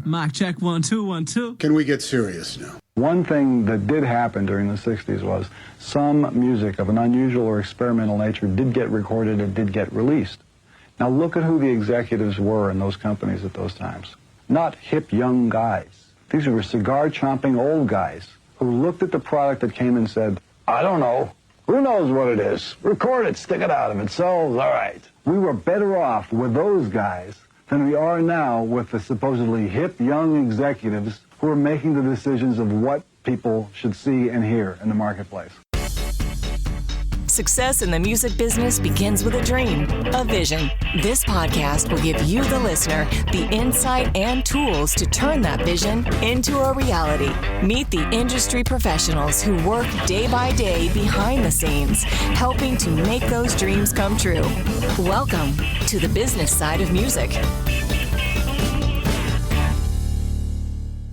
Mic check, 1 2 1 2. Can we get serious now? One thing that did happen during the 60s was some music of an unusual or experimental nature did get recorded and did get released. Now look at who the executives were in those companies at those times. Not hip young guys. These were cigar-chomping old guys who looked at the product that came and said, I don't know. Who knows what it is? Record it, stick it out. If it sells, all right. We were better off with those guys than we are now with the supposedly hip young executives who are making the decisions of what people should see and hear in the marketplace. Success in the music business begins with a dream, a vision. This podcast will give you, the listener, the insight and tools to turn that vision into a reality. Meet the industry professionals who work day by day behind the scenes, helping to make those dreams come true. Welcome to the business side of music.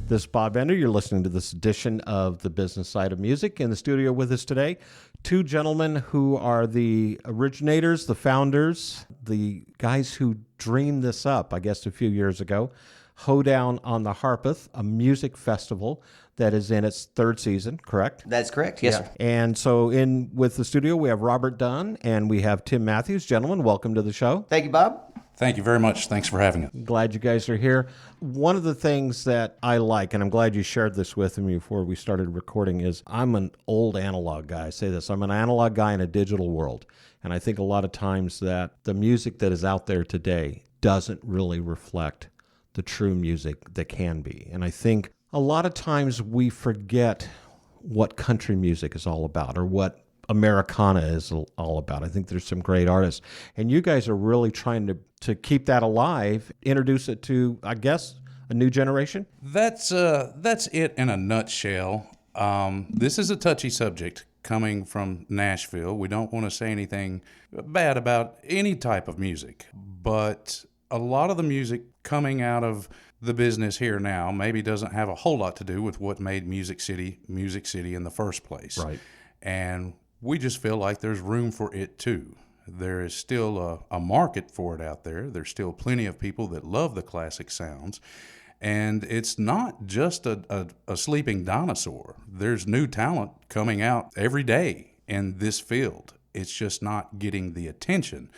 This is Bob Bender. You're listening to this edition of The Business Side of Music. In the studio with us today, two gentlemen who are the originators, the founders, the guys who dreamed this up, I guess, a few years ago. Hoedown on the Harpeth, a music festival that is in its third season, correct? That's correct, yes, sir. And so in with the studio, we have Robert Dunn and we have Tim Matthews. Gentlemen, welcome to the show. Thank you, Bob. Thank you very much. Thanks for having us. Glad you guys are here. One of the things that I like, and I'm glad you shared this with me before we started recording, is I'm an old analog guy. I say this. I'm an analog guy in a digital world. And I think a lot of times that the music that is out there today doesn't really reflect the true music that can be. And I think a lot of times we forget what country music is all about or what Americana is all about. I think there's some great artists. And you guys are really trying to keep that alive, introduce it to, I guess, a new generation? That's it in a nutshell. This is a touchy subject coming from Nashville. We don't want to say anything bad about any type of music, but a lot of the music coming out of the business here now maybe doesn't have a whole lot to do with what made Music City in the first place. Right. And we just feel like there's room for it too. There is still a market for it out there. There's still plenty of people that love the classic sounds. And it's not just a sleeping dinosaur. There's new talent coming out every day in this field. It's just not getting the attention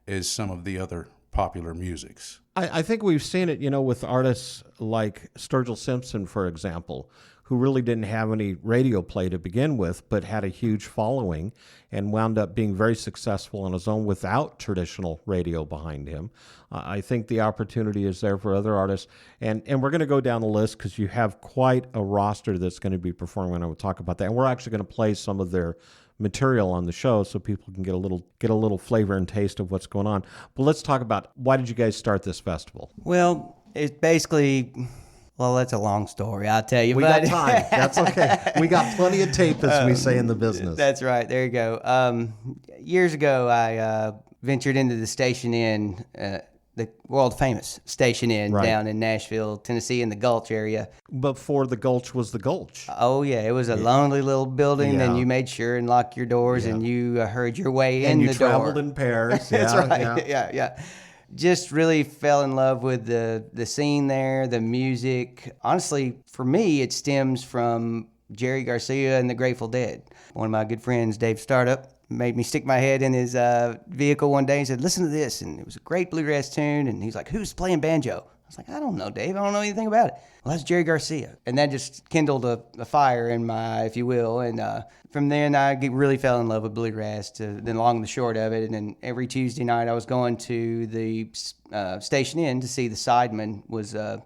as some of the other popular musics. I think we've seen it, with artists like Sturgill Simpson, for example, who really didn't have any radio play to begin with, but had a huge following and wound up being very successful on his own without traditional radio behind him. I think the opportunity is there for other artists. And we're going to go down the list because you have quite a roster that's going to be performing, and I will talk about that. And we're actually going to play some of their material on the show so people can get a little flavor and taste of what's going on. But let's talk about, why did you guys start this festival? Well, it's basically... Well, that's a long story, I'll tell you. We got time. That's okay. We got plenty of tape, as we say in the business. That's right. There you go. Years ago, I ventured into the Station Inn, the world-famous Station Inn down in Nashville, Tennessee, in the Gulch area. Before the Gulch was the Gulch. Oh, yeah. It was a lonely little building, and you made sure and locked your doors, and you heard your way in the door. And you traveled in pairs. That's right. Yeah. Just really fell in love with the scene there, the music. Honestly, for me, it stems from Jerry Garcia and the Grateful Dead. One of my good friends, Dave Startup, made me stick my head in his vehicle one day and said, listen to this. And it was a great bluegrass tune. And he's like, who's playing banjo? I was like, I don't know, Dave. I don't know anything about it. Well, that's Jerry Garcia. And that just kindled a fire in my, if you will. And from then, I really fell in love with bluegrass, to the long and the short of it. And then every Tuesday night, I was going to the Station Inn to see the Sidemen. Was a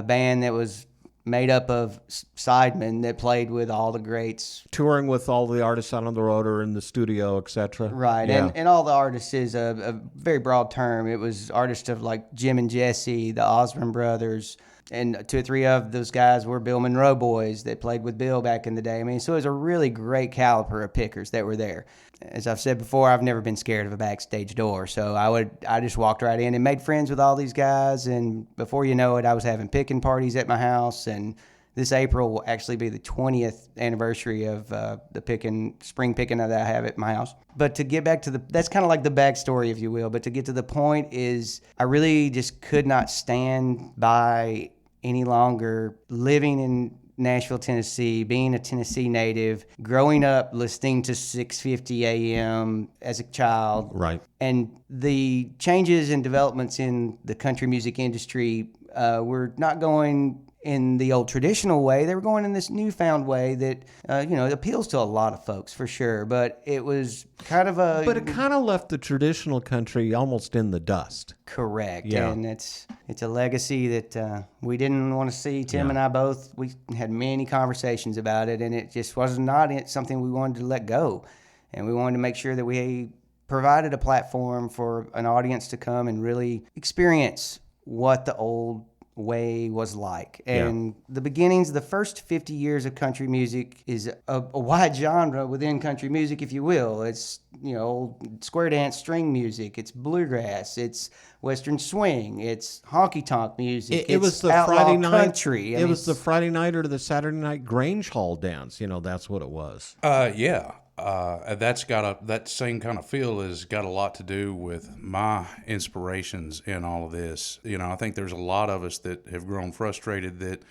band that was made up of sidemen that played with all the greats. Touring with all the artists out on the road or in the studio, etc. Right, yeah. and all the artists is a very broad term. It was artists of like Jim and Jesse, the Osborne brothers, and 2 or 3 of those guys were Bill Monroe boys that played with Bill back in the day. I mean, so it was a really great caliber of pickers that were there. As I've said before, I've never been scared of a backstage door, so I just walked right in and made friends with all these guys, and before you know it, I was having picking parties at my house, and this April will actually be the 20th anniversary of the spring picking that I have at my house. But to get back to that's kind of like the backstory, if you will, but to get to the point is I really just could not stand by any longer living in Nashville, Tennessee, being a Tennessee native, growing up listening to 6:50 a.m. as a child. Right. And the changes and developments in the country music industry were not going in the old traditional way. They were going in this newfound way that, appeals to a lot of folks for sure. But it was kind of a... But it kind of left the traditional country almost in the dust. Correct. Yeah. And it's a legacy that we didn't want to see. Tim and I both, we had many conversations about it, and it just was not something we wanted to let go. And we wanted to make sure that we provided a platform for an audience to come and really experience what the old way was like. And the beginnings, the first 50 years of country music is a wide genre within country music, if you will. It's, old square dance string music, it's bluegrass, it's western swing, it's honky tonk music, It was the outlaw Friday night country. It was the Friday night or the Saturday night Grange Hall dance. That's what it was. Yeah. That same kind of feel has got a lot to do with my inspirations in all of this. I think there's a lot of us that have grown frustrated that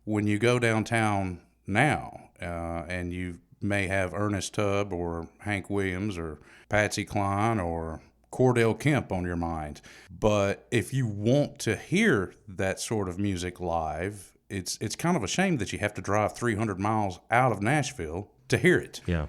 when you go downtown now, and you may have Ernest Tubb or Hank Williams or Patsy Cline or Cordell Kemp on your mind, but if you want to hear that sort of music live, it's kind of a shame that you have to drive 300 miles out of Nashville to hear it. Yeah.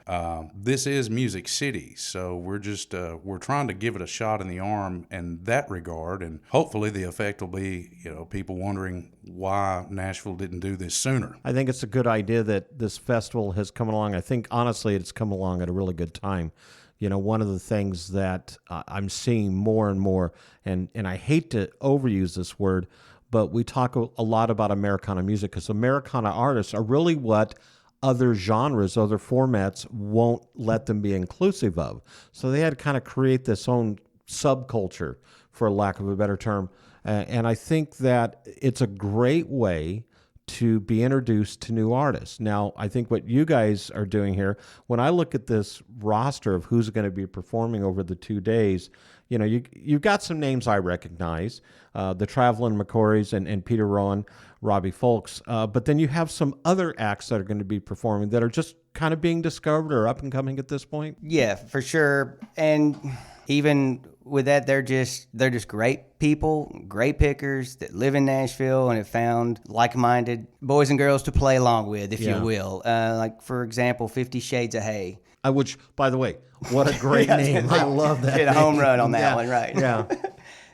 This is Music City, so we're trying to give it a shot in the arm in that regard, and hopefully the effect will be, people wondering why Nashville didn't do this sooner. I think it's a good idea that this festival has come along. I think, honestly, it's come along at a really good time. One of the things that I'm seeing more and more, and I hate to overuse this word, but we talk a lot about Americana music because Americana artists are really what other genres, other formats won't let them be inclusive of. So they had to kind of create this own subculture, for lack of a better term. And I think that it's a great way to be introduced to new artists. Now, I think what you guys are doing here, when I look at this roster of who's going to be performing over the 2 days, you've got some names I recognize, the Traveling McCourys and Peter Rowan, Robbie Folks, but then you have some other acts that are going to be performing that are just kind of being discovered or up and coming at this point. Yeah, for sure. And even with that, they're just great people, great pickers that live in Nashville and have found like-minded boys and girls to play along with, if you will. Like, for example, 50 Shades of Hay. Which, by the way, what a great name. I love that. Hit a home run on that one, right? Yeah.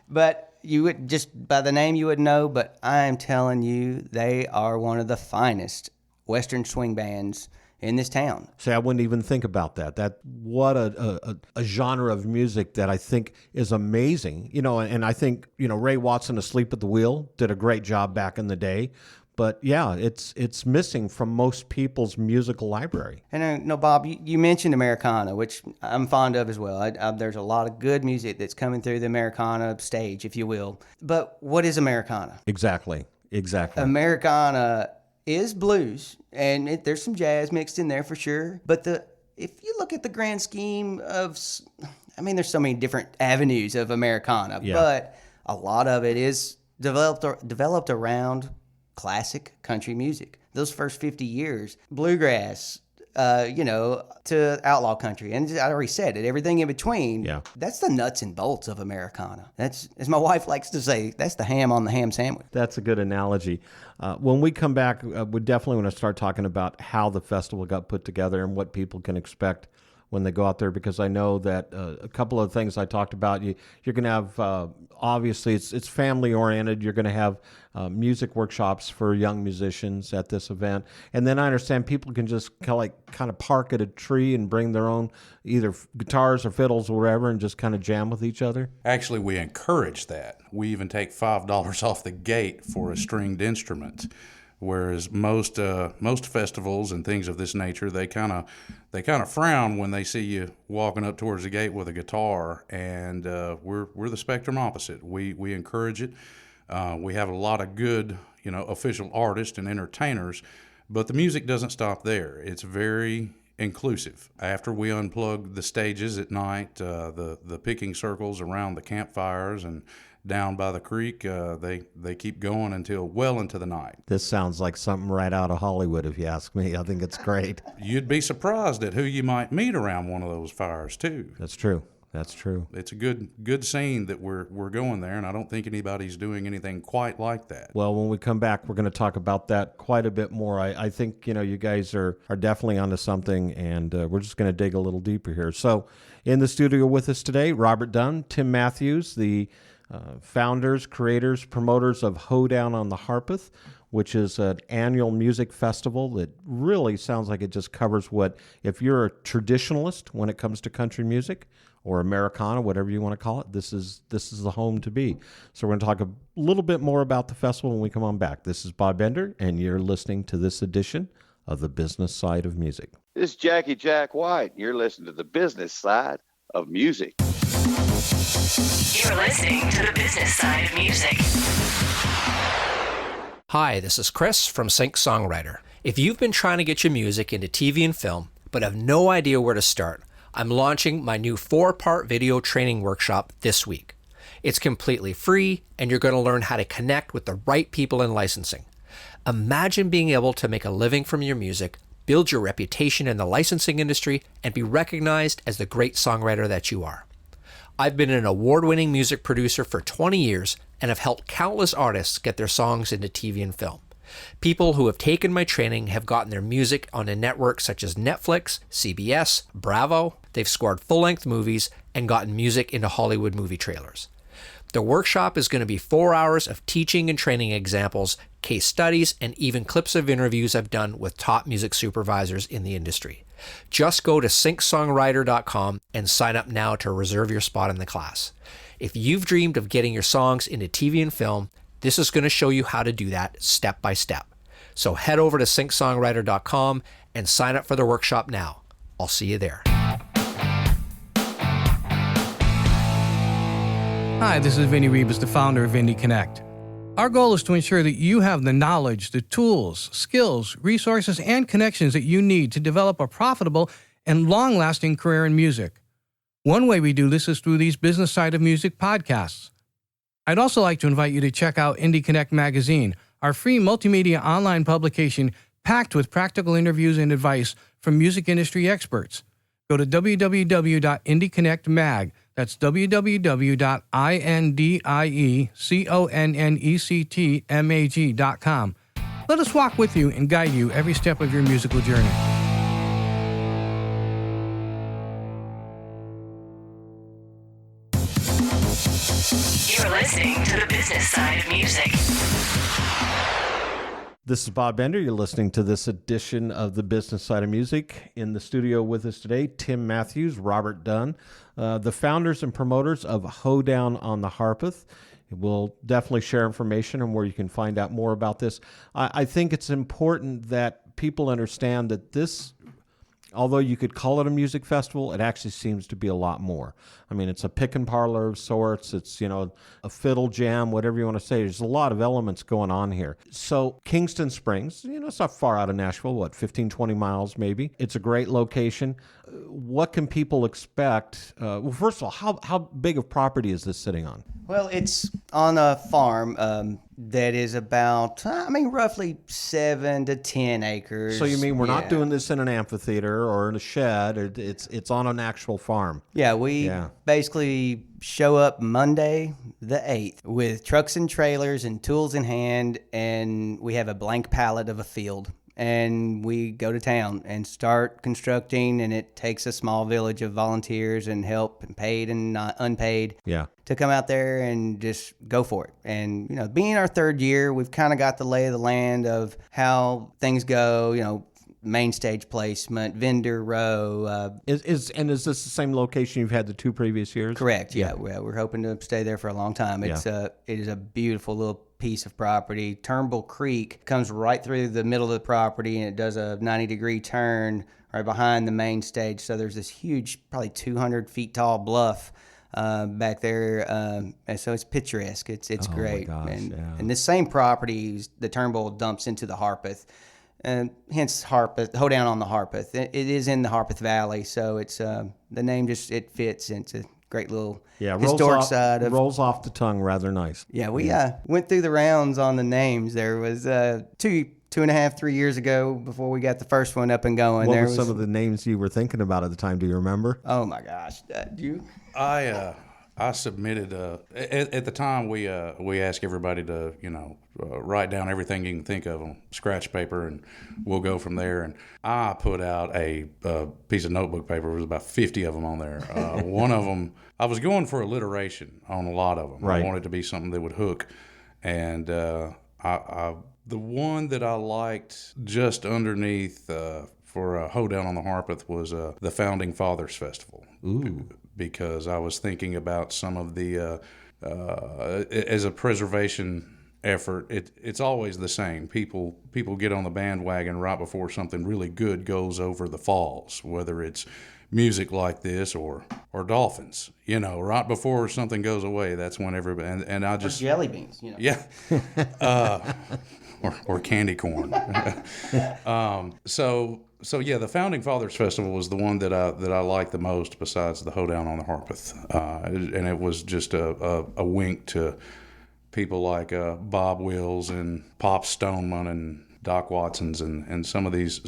But you would, just by the name you would know, but I am telling you, they are one of the finest Western swing bands in this town. See, I wouldn't even think about that. What a genre of music that I think is amazing. And I think, Ray Watson, Asleep at the Wheel, did a great job back in the day. But yeah, it's missing from most people's musical library. And no, Bob, you mentioned Americana, which I'm fond of as well. There's a lot of good music that's coming through the Americana stage, if you will. But what is Americana? Exactly. Americana is blues, and there's some jazz mixed in there for sure. But if you look at the grand scheme of, there's so many different avenues of Americana, but a lot of it is developed around classic country music. Those first 50 years, bluegrass, to outlaw country. And I already said it, everything in between. Yeah. That's the nuts and bolts of Americana. That's, as my wife likes to say, that's the ham on the ham sandwich. That's a good analogy. When we come back, we definitely want to start talking about how the festival got put together and what people can expect when they go out there, because I know that a couple of things I talked about, you're going to have, obviously it's family oriented. You're going to have music workshops for young musicians at this event. And then I understand people can just kind of park at a tree and bring their own either guitars or fiddles or whatever and just kind of jam with each other. Actually, we encourage that. We even take $5 off the gate for a stringed instrument. Whereas most festivals and things of this nature, they kind of frown when they see you walking up towards the gate with a guitar, and we're the spectrum opposite. We encourage it. We have a lot of good, official artists and entertainers, but the music doesn't stop there. It's very inclusive. After we unplug the stages at night, the picking circles around the campfires and down by the creek. They keep going until well into the night. This sounds like something right out of Hollywood, if you ask me. I think it's great. You'd be surprised at who you might meet around one of those fires, too. That's true. That's true. It's a good scene that we're going there, and I don't think anybody's doing anything quite like that. Well, when we come back, we're going to talk about that quite a bit more. I think, you guys are definitely onto something, and we're just going to dig a little deeper here. So in the studio with us today, Robert Dunn, Tim Matthews, the founders, creators, promoters of Hoedown on the Harpeth, which is an annual music festival that really sounds like it just covers what, if you're a traditionalist when it comes to country music, or Americana, whatever you want to call it, this is the home to be. So we're going to talk a little bit more about the festival when we come on back. This is Bob Bender, and you're listening to this edition of The Business Side of Music. This is Jackie Jack White, and you're listening to The Business Side of Music. You're listening to The Business Side of Music. Hi, this is Chris from Sync Songwriter. If you've been trying to get your music into TV and film, but have no idea where to start, I'm launching my new 4-part video training workshop this week. It's completely free, and you're going to learn how to connect with the right people in licensing. Imagine being able to make a living from your music, build your reputation in the licensing industry, and be recognized as the great songwriter that you are. I've been an award-winning music producer for 20 years and have helped countless artists get their songs into TV and film. People who have taken my training have gotten their music onto networks such as Netflix, CBS, Bravo. They've scored full-length movies and gotten music into Hollywood movie trailers. The workshop is going to be 4 hours of teaching and training examples, case studies, and even clips of interviews I've done with top music supervisors in the industry. Just go to syncsongwriter.com and sign up now to reserve your spot in the class. If you've dreamed of getting your songs into TV and film, this is going to show you how to do that step by step. So head over to syncsongwriter.com and sign up for the workshop now. I'll see you there. Hi, this is Vinny Rebus, the founder of Indie Connect. Our goal is to ensure that you have the knowledge, the tools, skills, resources, and connections that you need to develop a profitable and long-lasting career in music. One way we do this is through these Business Side of Music podcasts. I'd also like to invite you to check out Indie Connect magazine, our free multimedia online publication packed with practical interviews and advice from music industry experts. Go to www.indieconnectmag. That's www.indieconnectmag.com. Let us walk with you and guide you every step of your musical journey. You're listening to The Business Side of Music. This is Bob Bender. You're listening to this edition of The Business Side of Music. In the studio with us today, Tim Matthews, Robert Dunn, the founders and promoters of Hoedown on the Harpeth. We'll definitely share information on where you can find out more about this. I think it's important that people understand that this, although you could call it a music festival, it actually seems to be a lot more. I mean, it's a pickin parlor of sorts. It's, a fiddle jam, whatever you want to say. There's a lot of elements going on here. So Kingston Springs, it's not far out of Nashville, 15, 20 miles maybe. It's a great location. What can people expect? Well, first of all, how big of property is this sitting on? Well, it's on a farm that is about, roughly 7 to 10 acres. So you mean we're not Yeah. doing this in an amphitheater or in a shed? It's on an actual farm. Yeah, we basically show up Monday the 8th with trucks and trailers and tools in hand, and we have a blank pallet of a field. And we go to town and start constructing, and it takes a small village of volunteers and help, and paid and not unpaid, to come out there and just go for it. And, being our third year, we've kind of got the lay of the land of how things go, main stage placement, vendor row. Is this the same location you've had the 2 previous years? Correct. Yeah. We're hoping to stay there for a long time. It is a beautiful little piece of property. Turnbull Creek comes right through the middle of the property, and it does a 90-degree turn right behind the main stage. So there's this huge, probably 200 feet tall bluff back there, and so it's picturesque. It's great. My gosh, and this same property, the Turnbull dumps into the Harpeth. And hence Hoedown on the Harpeth. It is in the Harpeth Valley, so it's the name it fits. It's a great little Yeah, historic side of. rolls off the tongue rather nice. Yeah, we went through the rounds on the names. There was 2.5, 3 years ago before we got the first one up and going. What were some of the names you were thinking about at the time? Do you remember? Oh my gosh, do you? I submitted at the time we asked everybody to write down everything you can think of on scratch paper, and we'll go from there. And I put out a piece of notebook paper. There was about 50 of them on there. One of them, I was going for alliteration on a lot of them. Right. I wanted to be something that would hook, and the one that I liked just underneath for Hoedown on the Harpeth was the Founding Fathers Festival. Ooh. Because I was thinking about some of the, as a preservation effort, it's always the same. People get on the bandwagon right before something really good goes over the falls, whether it's music like this or dolphins. Right before something goes away, that's when everybody, and I just... Or jelly beans, Yeah. Or candy corn. So yeah, the Founding Fathers Festival was the one that I liked the most, besides the Hoedown on the Harpeth, and it was just a wink to people like Bob Wills and Pop Stoneman and Doc Watsons and some of these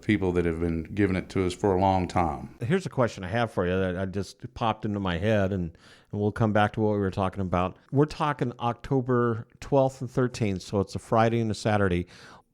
people that have been giving it to us for a long time. Here's a question I have for you that I just popped into my head, and we'll come back to what we were talking about. We're talking October 12th and 13th, so it's a Friday and a Saturday.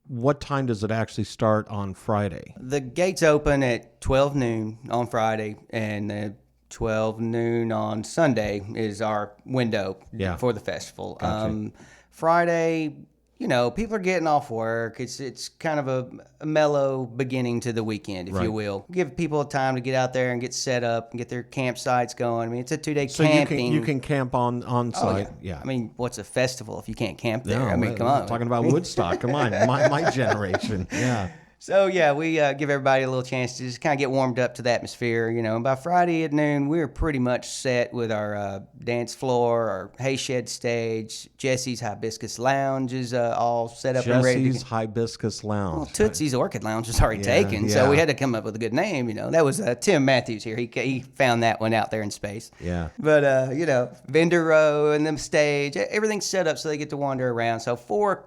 What time does it actually start on Friday? The gates open at 12 noon on Friday, and 12 noon on Sunday is our window for the festival. Gotcha. Friday, people are getting off work. It's kind of a mellow beginning to the weekend, if you will. Give people time to get out there and get set up and get their campsites going. I mean, it's a 2-day camping. So you can camp on site. Oh, yeah. I mean, what's a festival if you can't camp there? I mean, come on. Talking about Woodstock. Come on, my generation. Yeah. So, yeah, we give everybody a little chance to just kind of get warmed up to the atmosphere, And by Friday at noon, we're pretty much set with our dance floor, our hay shed stage. Jesse's Hibiscus Lounge is all set up and ready. Jesse's Hibiscus Lounge. Well, Tootsie's Orchid Lounge was already taken, so we had to come up with a good name, That was Tim Matthews here. He found that one out there in space. Yeah. But, vendor row and the stage, everything's set up so they get to wander around. So 5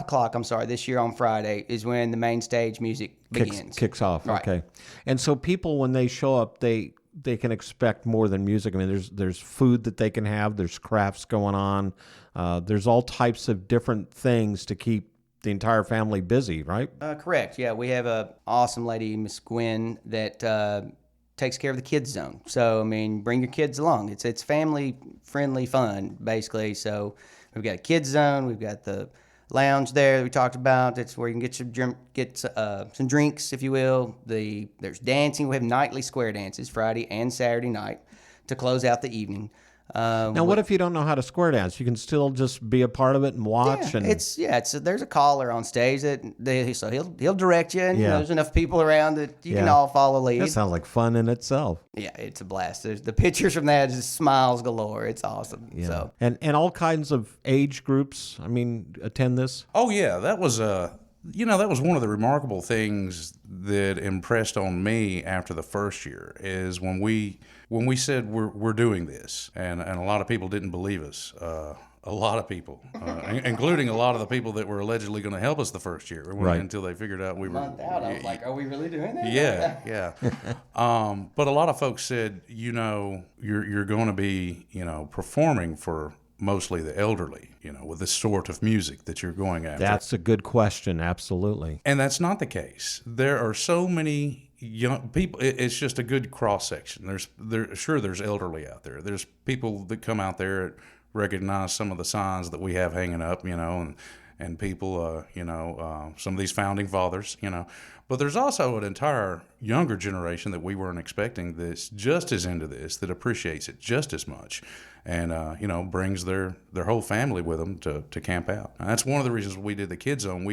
o'clock, this year on Friday, is when the main stage music begins. Kicks off. Right. Okay. And so people, when they show up, they can expect more than music. I mean, there's food that they can have. There's crafts going on. There's all types of different things to keep the entire family busy, right? Correct. Yeah, we have a awesome lady, Miss Gwen, that takes care of the kids zone. So, I mean, bring your kids along. It's family-friendly fun, basically. So we've got a kids zone. We've got the lounge there that we talked about. That's where you can get some drinks, if you will. There's dancing. We have nightly square dances, Friday and Saturday night, to close out the evening. Now, what if you don't know how to square dance? You can still just be a part of it and watch. There's a caller on stage so he'll direct you, and there's enough people around that you can all follow lead. That sounds like fun in itself. Yeah, it's a blast. There's the pictures from that, just smiles galore. It's awesome. Yeah. So. And all kinds of age groups, attend this? Oh, yeah. That was that was one of the remarkable things that impressed on me after the first year is when we said we're doing this, and a lot of people didn't believe us. A lot of people, including a lot of the people that were allegedly going to help us the first year, until they figured out we were. Month out, I was like, "Are we really doing that?" Yeah. But a lot of folks said, you're going to be, performing for mostly the elderly, with this sort of music that you're going after. That's a good question. Absolutely. And that's not the case. There are so many young people. It's just a good cross section. There's elderly out there. There's people that come out there, recognize some of the signs that we have hanging up, and people, some of these founding fathers, But there's also an entire younger generation that we weren't expecting that's just as into this, that appreciates it just as much, and brings their whole family with them to camp out. And that's one of the reasons we did the Kids Zone.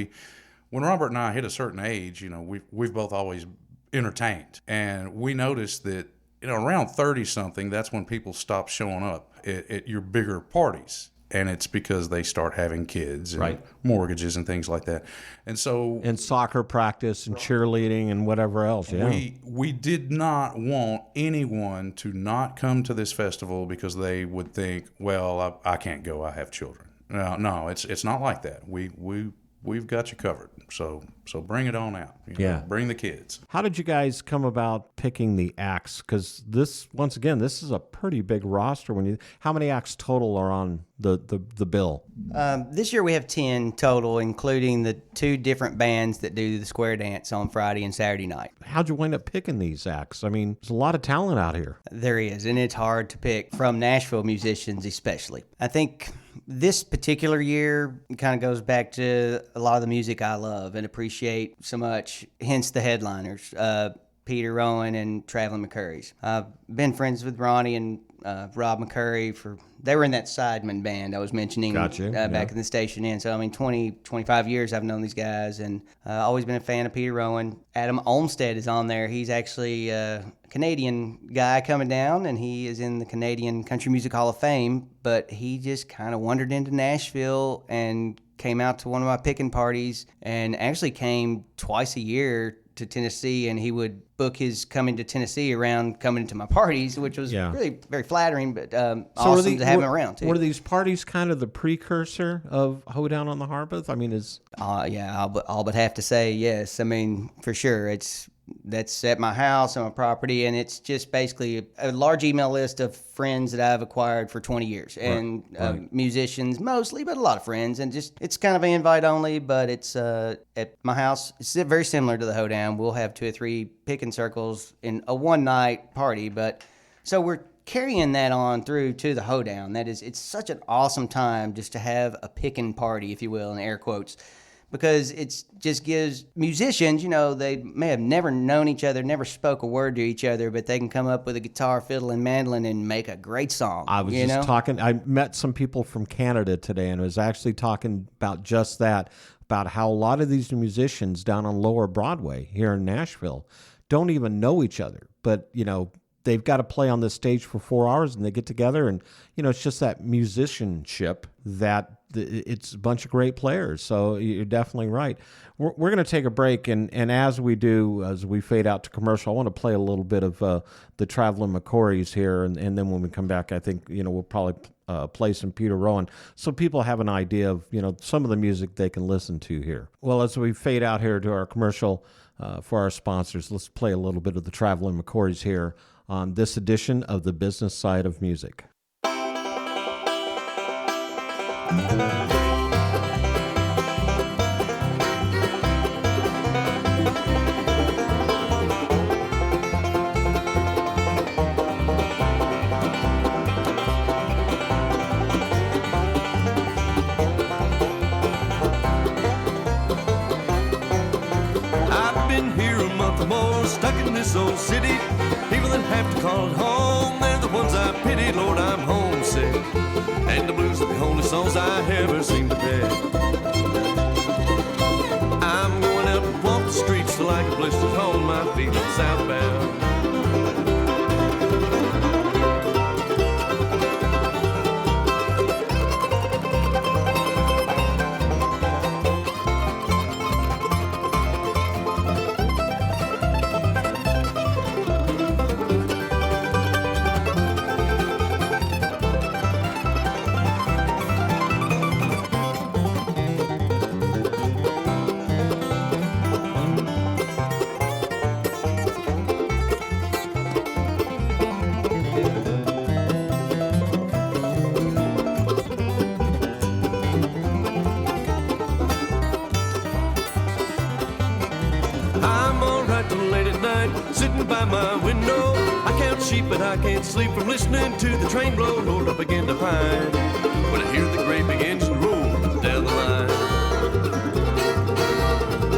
When Robert and I hit a certain age, we've both always entertained, and we noticed that around 30 something, that's when people stop showing up at your bigger parties. and it's because they start having kids and Right. mortgages and things like that. And so And soccer practice and cheerleading and whatever else. Yeah. we did not want anyone to not come to this festival because they would think, well, I can't go, I have children. No, it's not like that. We've got you covered. So bring it on out. Yeah. Bring the kids. How did you guys come about picking the acts? Because this, once again, this is a pretty big roster. How many acts total are on the bill? This year we have 10 total, including the 2 different bands that do the square dance on Friday and Saturday night. How'd you wind up picking these acts? I mean, there's a lot of talent out here. There is, and it's hard to pick from Nashville musicians especially. I think this particular year kind of goes back to a lot of the music I love and appreciate so much, hence the headliners, Peter Rowan and Traveling McCurry's. I've been friends with Ronnie and Rob McCurry they were in that Sidemen band I was mentioning back in the station inn. So, I mean, 25 years I've known these guys, and always been a fan of Peter Rowan. Adam Olmsted is on there. He's actually a Canadian guy coming down, and he is in the Canadian Country Music Hall of Fame, but he just kind of wandered into Nashville and came out to one of my picking parties, and actually came twice a year to Tennessee, and he would book his coming to Tennessee around coming to my parties, which was really very flattering, but awesome to have him around too. Were these parties kind of the precursor of Hoedown on the Harpeth? I mean, yeah, I'll but have to say yes. I mean, for sure, that's at my house on my property, and it's just basically a large email list of friends that I've acquired for 20 years, and musicians mostly, but a lot of friends, and just it's kind of an invite only, but it's at my house. It's very similar to the Hoedown. We'll have 2 or 3 picking circles in a one-night party, but so we're carrying that on through to the Hoedown. It's such an awesome time just to have a picking party, if you will, in air quotes, because it just gives musicians, they may have never known each other, never spoke a word to each other, but they can come up with a guitar, fiddle, and mandolin and make a great song. I was just talking, I met some people from Canada today and was actually talking about just that, about how a lot of these musicians down on Lower Broadway here in Nashville don't even know each other, but, they've got to play on this stage for 4 hours, and they get together, and it's just that musicianship that it's a bunch of great players. So you're definitely right. We're going to take a break, and as we do, as we fade out to commercial, I want to play a little bit of the Traveling McCourys here, and then when we come back, I think we'll probably play some Peter Rowan, so people have an idea of some of the music they can listen to here. Well, as we fade out here to our commercial for our sponsors, let's play a little bit of the Traveling McCourys here on this edition of The Business Side of Music. I've been here a month or more, stuck in this old city. People that have to call it home, they're the ones I pity. Lord, I'm homesick, and the blues are the only songs I ever seem to pick. I'm going out and walk the streets till like blisters on my feet southbound. Sitting by my window, I count sheep, but I can't sleep from listening to the train blow. Lord, I begin to pine when I hear the great big engine roll down the line.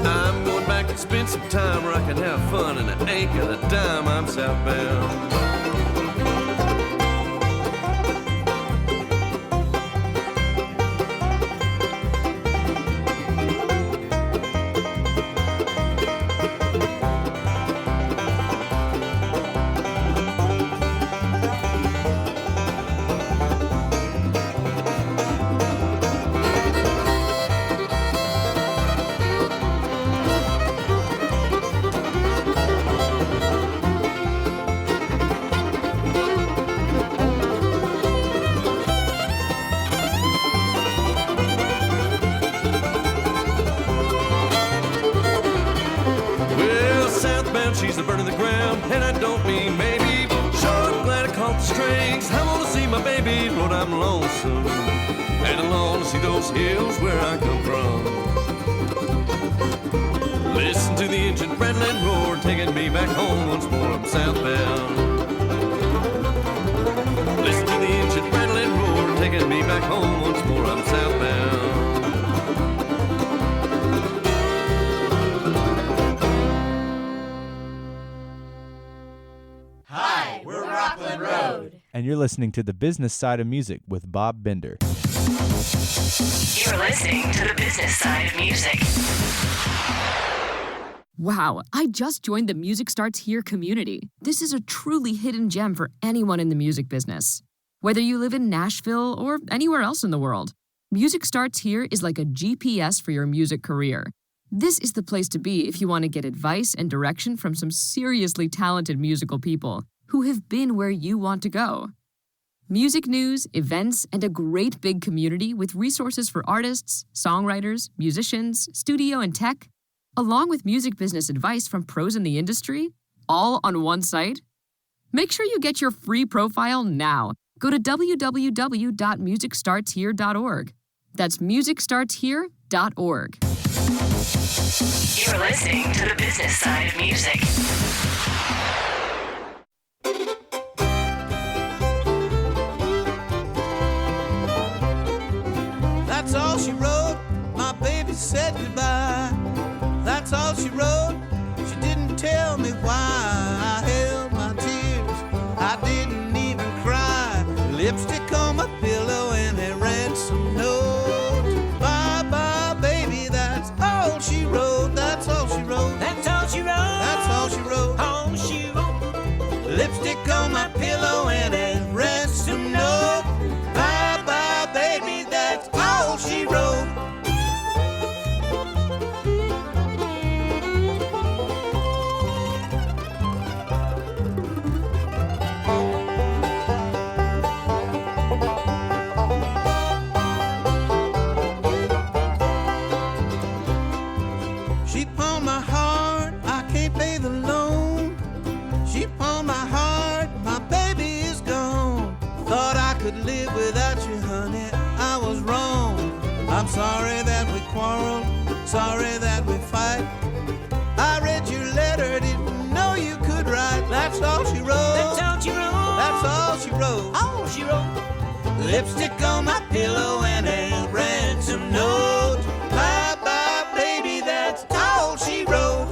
I'm going back and spend some time where I can have fun, and I ain't got a dime. I'm southbound. me, maybe. Sure, I'm glad I caught the strings. I want to see my baby, Lord, I'm lonesome. And I long to see those hills where I come from. Listen to the engine rattle and roar, taking me back home once more. I'm southbound. Listen to the engine rattle and roar, taking me back home once more. I'm southbound. Hi, we're Rockland Road. And you're listening to The Business Side of Music with Bob Bender. You're listening to the business side of music. Wow, I just joined the Music Starts Here community. This is a truly hidden gem for anyone in the music business. Whether you live in Nashville or anywhere else in the world, Music Starts Here is like a GPS for your music career. This is the place to be if you want to get advice and direction from some seriously talented musical people who have been where you want to go. Music news, events, and a great big community with resources for artists, songwriters, musicians, studio and tech, along with music business advice from pros in the industry, all on one site? Make sure you get your free profile now. Go to www.musicstartshere.org. That's musicstartshere.org. You're listening to the business side of music. That's all she wrote. My baby said goodbye. That's all she wrote. She didn't tell me why. I held my tears. I didn't even cry. Lipstick on my pillow and a ransom note. Bye bye, baby. That's all she wrote. That's all she wrote. That's all she wrote. That's all she wrote. All she wrote. Lipstick on my pillow and a ransom note. Bye bye, baby. That's all she wrote. She pawned my heart, I can't pay the loan. She pawned my heart, my baby is gone. Thought I could live without you, honey, I was wrong. I'm sorry that we quarreled, sorry that we fight. I read your letter, didn't know you could write. That's all she wrote. That's all she wrote. That's all she wrote. All she wrote. Lipstick on my pillow and a ransom note. Bye bye, baby, that's all she wrote.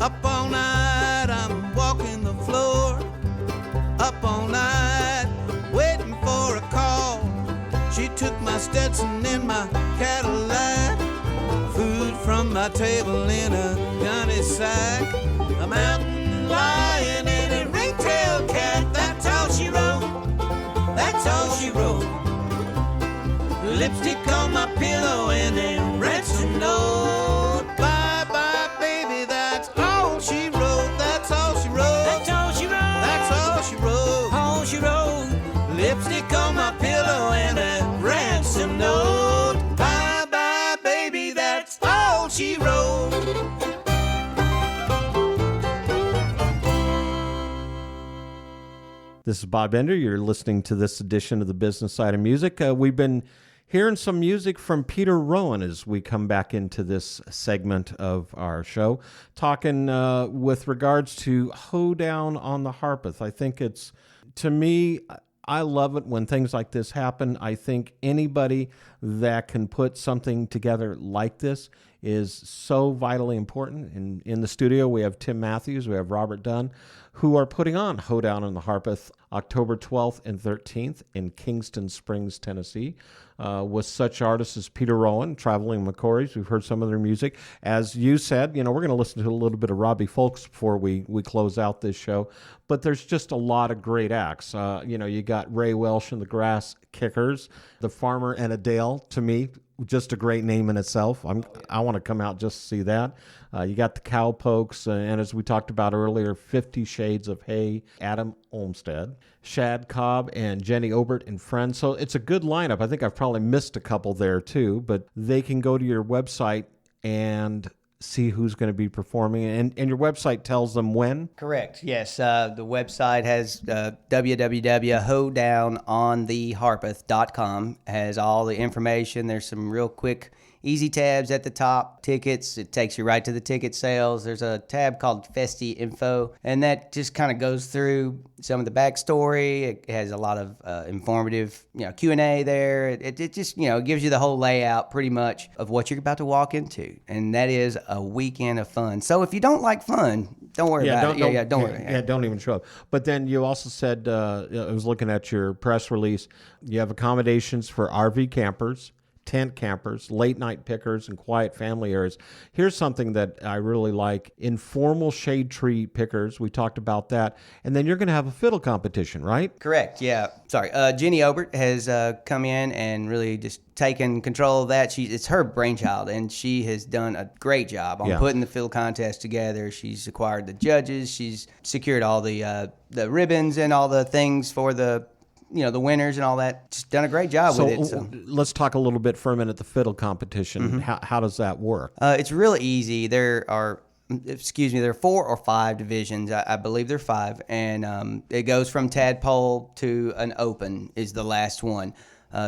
Up all night, I'm walking the floor. Up all night, waiting for a call. She took my Stetson in my Cadillac. Food from my table in a gunny sack. A mountain lion and a ringtail cat. That's all she wrote. That's all she wrote. Lipstick on my pillow and a ransom note. Bye bye, baby, that's all she wrote. That's all she wrote. That's all she wrote. That's all she wrote. All she wrote. Lipstick on my pillow and a ransom note. Bye bye, baby, that's all she wrote. This is Bob Bender. You're listening to this edition of the Business Side of Music. We've been hearing some music from Peter Rowan as we come back into this segment of our show, talking with regards to Hoedown on the Harpeth. I think it's, to me, I love it when things like this happen. I think anybody that can put something together like this is so vitally important. In the studio, we have Tim Matthews, we have Robert Dunn, who are putting on Hoedown on the Harpeth October 12th and 13th in Kingston Springs, Tennessee, with such artists as Peter Rowan, Traveling McCoys. We've heard some of their music. As you said, we're going to listen to a little bit of Robbie Folks before we close out this show. But there's just a lot of great acts. You got Ray Welsh and the Grass Kickers, The Farmer and Adele, to me, just a great name in itself. I want to come out just to see that. You got the Cowpokes, and as we talked about earlier, 50 Shades of Hay, Adam Olmsted, Shad Cobb, and Jenny Obert and friends. So it's a good lineup. I think I've probably missed a couple there too, but they can go to your website and see who's going to be performing, and your website tells them when? Correct, yes. The website has www.hoedownontheharpeth.com, has all the information. There's some real quick, easy tabs at the top. Tickets, it takes you right to the ticket sales. There's a tab called Festi Info, and that just kind of goes through some of the backstory. It has a lot of informative, Q&A there. It just, gives you the whole layout pretty much of what you're about to walk into, and that is a weekend of fun. So if you don't like fun, don't worry about it. Don't worry. Yeah, don't even show up. But then you also said, I was looking at your press release, you have accommodations for RV campers, tent campers, late night pickers, and quiet family areas. Here's something that I really like: informal shade tree pickers. We talked about that. And then you're going to have a fiddle competition, right? Correct, yeah. Sorry. Jenny Obert has come in and really just taken control of that. It's her brainchild, and she has done a great job on putting the fiddle contest together. She's acquired the judges. She's secured all the ribbons and all the things for the winners and all that. Just done a great job with it. So let's talk a little bit for a minute, the fiddle competition. Mm-hmm. How does that work? It's really easy. There are 4 or 5 divisions. I believe there are 5. And it goes from tadpole to an open is the last one.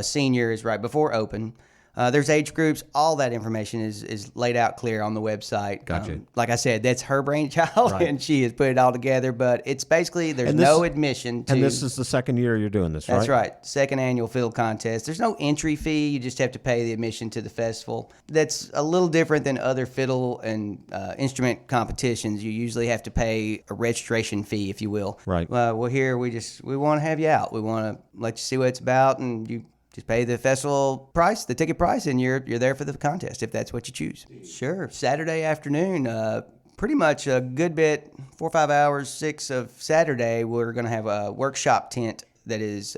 Senior is right before open. There's age groups. All that information is laid out clear on the website. Gotcha. Like I said, that's her brainchild, right. And she has put it all together. But it's basically, there's no admission to... And this is the second year you're doing this, right? That's right. Second annual fiddle contest. There's no entry fee. You just have to pay the admission to the festival. That's a little different than other fiddle and instrument competitions. You usually have to pay a registration fee, if you will. Right. Well, here we want to have you out. We want to let you see what it's about, and you just pay the festival price, the ticket price, and you're there for the contest if that's what you choose. Sure. Saturday afternoon, pretty much a good bit, 4 or 5 hours, 6 of Saturday, we're going to have a workshop tent that is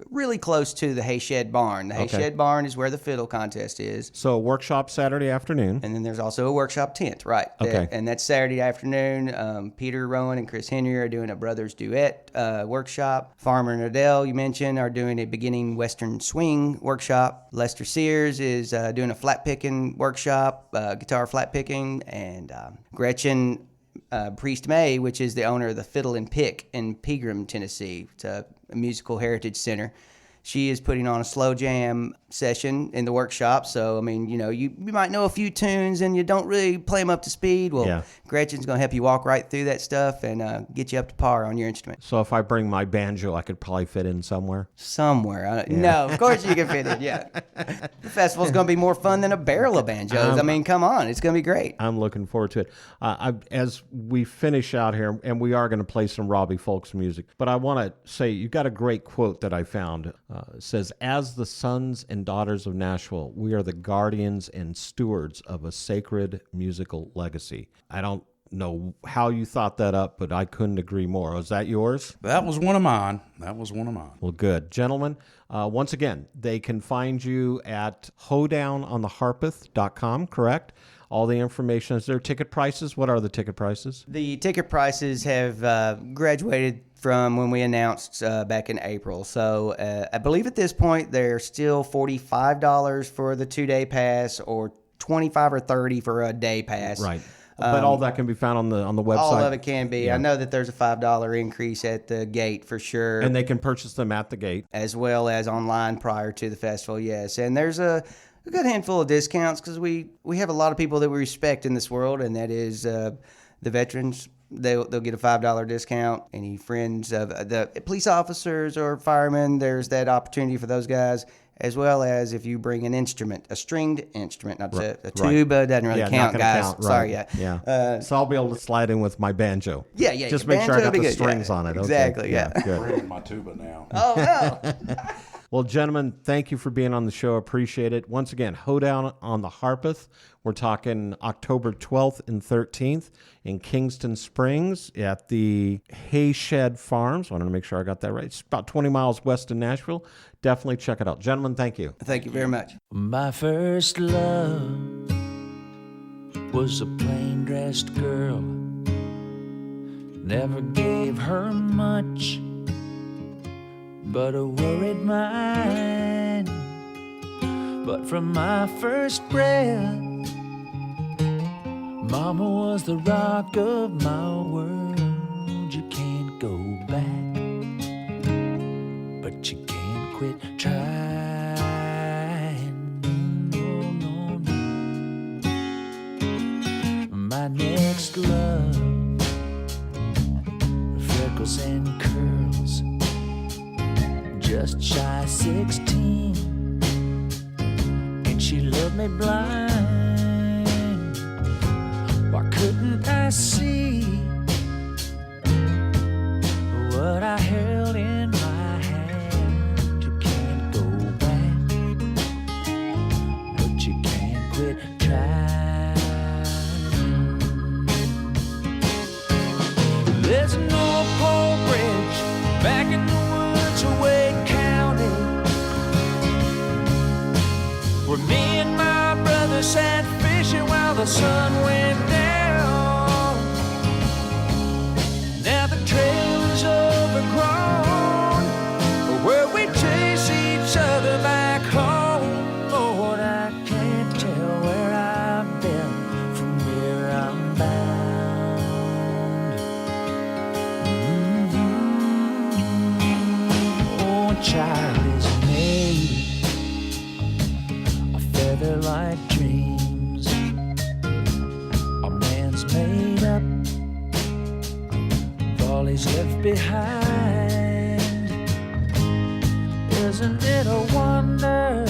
really close to the hay shed barn. The hay shed barn is where the fiddle contest is. So a workshop Saturday afternoon. And then there's also a workshop tent, right. Okay. And that's Saturday afternoon. Peter Rowan and Chris Henry are doing a brothers duet workshop. Farmer and Adele, you mentioned, are doing a beginning Western swing workshop. Lester Sears is doing a flat picking workshop, guitar flat picking. And Gretchen Priest May, which is the owner of the Fiddle and Pick in Pegram, Tennessee. It's a musical heritage center. She is putting on a slow jam session in the workshop. So, I mean, you might know a few tunes and you don't really play them up to speed. Well, Gretchen's going to help you walk right through that stuff and get you up to par on your instrument. So if I bring my banjo, I could probably fit in somewhere? Somewhere. No, of course you can fit in, yeah. The festival's going to be more fun than a barrel of banjos. I mean, come on. It's going to be great. I'm looking forward to it. As we finish out here, and we are going to play some Robbie Folks music, but I want to say you got a great quote that I found. It says, "As the sons and daughters of Nashville, we are the guardians and stewards of a sacred musical legacy." I don't know how you thought that up, but I couldn't agree more. Was that yours? That was one of mine. Well, good. Gentlemen, once again, they can find you at hoedownontheharpeth.com, correct? All the information. Is there ticket prices? What are the ticket prices? The ticket prices have graduated from when we announced back in April. So I believe at this point they're still $45 for the 2-day pass, or $25 or $30 for a day pass. Right. But all that can be found on the website? All of it can be. Yeah. I know that there's a $5 increase at the gate for sure. And they can purchase them at the gate? As well as online prior to the festival, yes. And there's a good handful of discounts because we have a lot of people that we respect in this world, and that is the veterans. They'll get a $5 discount. Any friends of the police officers or firemen, there's that opportunity for those guys, as well as if you bring an instrument, a stringed instrument, not a tuba, doesn't really count, guys. Count, right. Sorry, yeah. So I'll be able to slide in with my banjo. Yeah. Just make sure I got the strings on it. Exactly, okay. yeah. Good. I'm bringing my tuba now. Oh, no. Well, gentlemen, thank you for being on the show. Appreciate it. Once again, Hoedown on the Harpeth. We're talking October 12th and 13th in Kingston Springs at the Hayshed Farms. I wanted to make sure I got that right. It's about 20 miles west of Nashville. Definitely check it out. Gentlemen, thank you. Thank you very much. My first love was a plain-dressed girl. Never gave her much, but a worried mind. But from my first breath, Mama was the rock of my world. You can't go back, but you can't quit trying. No, no, no. My next love, freckles and curls, just shy 16, and she loved me blind. Why couldn't I see what I held in my hand? You can't go back, but you can't quit trying. There's an old pole bridge back in the woods of Wade County, where me and my brother sat fishing while the sun went down. Now the trail is overgrown, where we chase each other back home. Lord, I can't tell where I've been from where I'm bound. Oh, a child is made, a feather like dreams. A man's made up of all he's left behind. Isn't it a wonder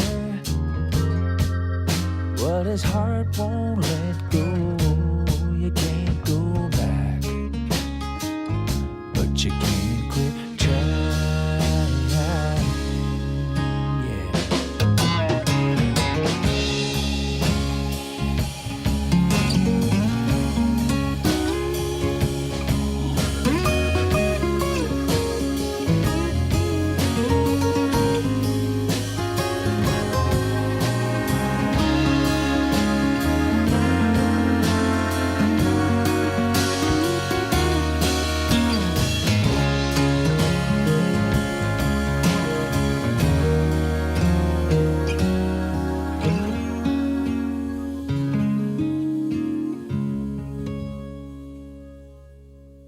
what his heart won't let go? You can't go back, but you can't quit trying.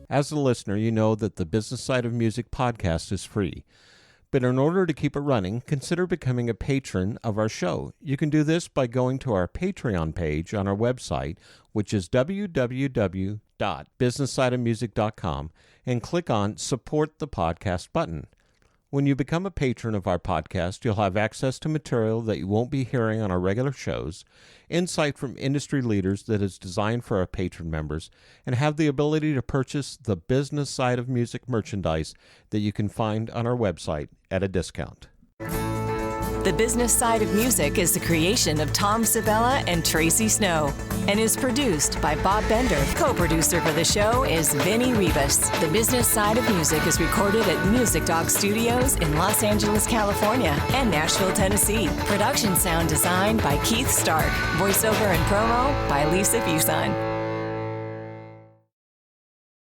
As a listener, you know that the Business Side of Music podcast is free. But in order to keep it running, consider becoming a patron of our show. You can do this by going to our Patreon page on our website, which is www.businesssideofmusic.com, and click on Support the Podcast button. When you become a patron of our podcast, you'll have access to material that you won't be hearing on our regular shows, insight from industry leaders that is designed for our patron members, and have the ability to purchase the Business Side of Music merchandise that you can find on our website at a discount. The Business Side of Music is the creation of Tom Sabella and Tracy Snow and is produced by Bob Bender. Co-producer for the show is Vinny Rivas. The Business Side of Music is recorded at Music Dog Studios in Los Angeles, California and Nashville, Tennessee. Production sound design by Keith Stark. Voiceover and promo by Lisa Fuson.